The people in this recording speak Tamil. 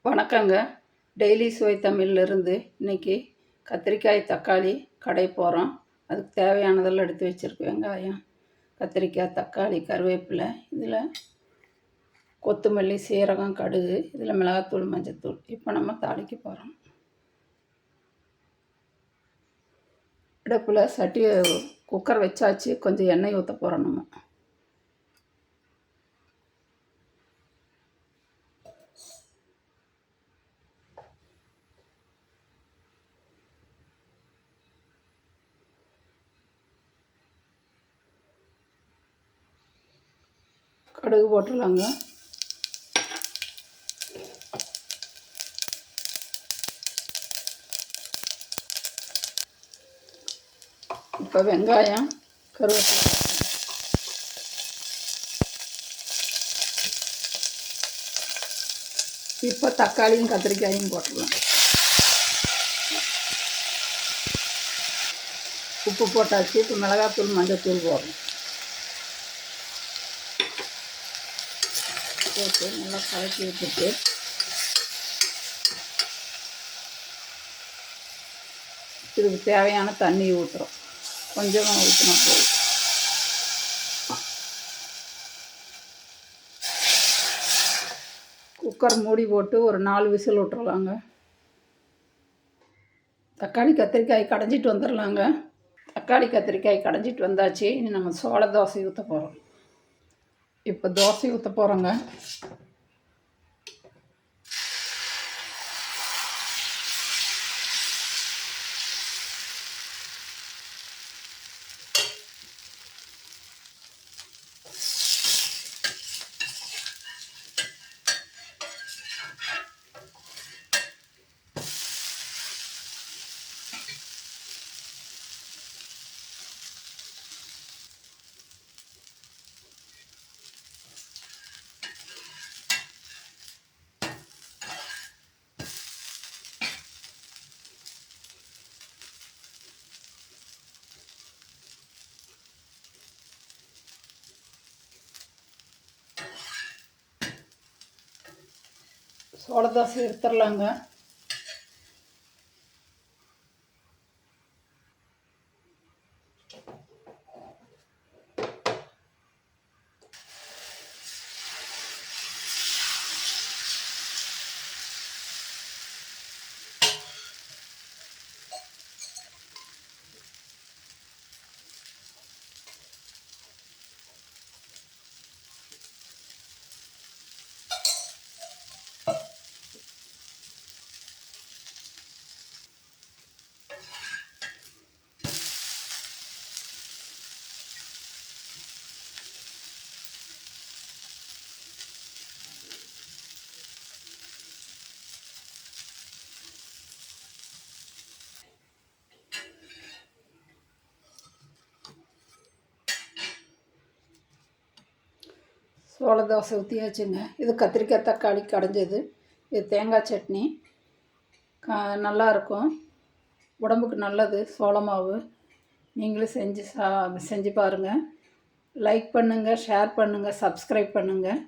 வணக்கங்க. டெய்லி சுவை தமிழ்லேருந்து இன்றைக்கி கத்திரிக்காய் தக்காளி கடைய போகிறோம். அதுக்கு தேவையானதெல்லாம் எடுத்து வச்சுருக்கேன். வெங்காயம், கத்திரிக்காய், தக்காளி, கருவேப்பிலை, இதில் கொத்தமல்லி, சீரகம், கடுகு, இதில் மிளகாத்தூள், மஞ்சத்தூள். இப்போ நம்ம தாளிக்க போகிறோம். அடுப்பில் சட்டியை குக்கர் வச்சாச்சு. கொஞ்சம் எண்ணெய் ஊற்ற போகிறோம். நம்ம கடுகு போட்டுடலாங்க. இப்போ வெங்காயம், கருவேப்பிலை, இப்போ தக்காளியும் கத்திரிக்காயும் போட்டுடலாம். உப்பு போட்டாச்சு. இப்போ மிளகாத்தூள், மஞ்சத்தூள் போடுறோம். போட்டு நல்லா கலக்கி விட்டுட்டு இதுக்கு தேவையான தண்ணி ஊற்றுறோம். கொஞ்சமாக ஊற்றினா போதும். குக்கர் மூடி போட்டு ஒரு 4 விசில் விட்டுறலாங்க. தக்காளி கத்திரிக்காய் கடைஞ்சிட்டு வந்துடலாங்க. தக்காளி கத்திரிக்காய் கடைஞ்சிட்டு வந்தாச்சு. இனி நம்ம சோள தோசை ஊற்ற போகிறோம். இப்போ தோசை ஊற்ற போகிறோங்க. சோள தோசை எடுத்துடலாங்க. சோள தோசை ஊற்றியாச்சுங்க. இது கத்திரிக்காய் தக்காளி கடைஞ்சது. இது தேங்காய் சட்னி. நல்லாயிருக்கும், உடம்புக்கு நல்லது சோள மாவு. நீங்களும் செஞ்சு பாருங்கள். லைக் பண்ணுங்கள், ஷேர் பண்ணுங்கள், சப்ஸ்கிரைப் பண்ணுங்கள்.